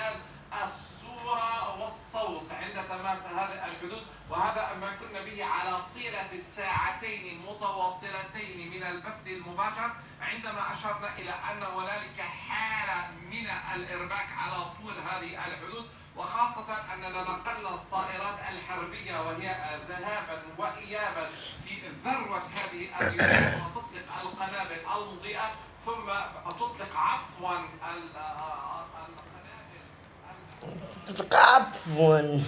انعدال الصورة والصوت عند تماس هذه الحدود، وهذا ما كنا به على طيلة الساعتين المتواصلتين من البث المباشر، عندما أشرنا إلى أن هنالك حالة من الإرباك على طول هذه الحدود، وخاصة أننا نقلنا الطائرات الحربية وهي ذهابا وإيابا في ذروة هذه الرياح وتطلق القنابل المضيئة، ثم تطلق عفوا عفوا.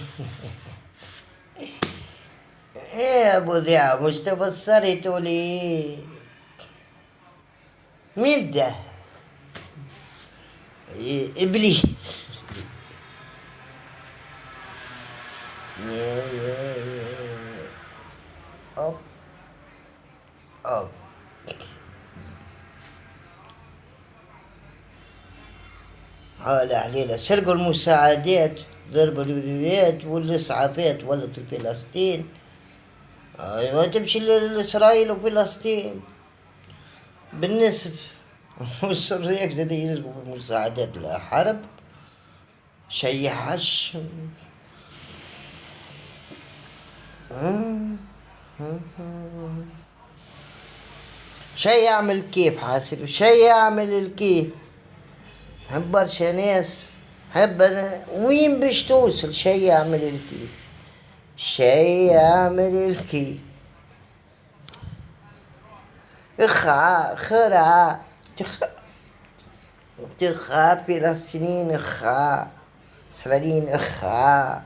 ايه يا ابو ذئاب، مش تبصري تقولي مين ده؟ إيه، ابليس. أوب أوب. حال علينا سرقوا المساعدات، ضربوا البيوت والإسعافات، ولت فلسطين. ما تمشي لإسرائيل وفلسطين بالنسبة. والسوريين زي يلقوا في المساعدات لحرب شي حش. شي يعمل كيف حاسب، شي يعمل الكيف. هب برشا ناس هب وين باش توصل؟ شي يعمل الكيف، شي يعمل الكيف. اخا خرا تخا فلسطينيين اخا، إسرائيليين اخا.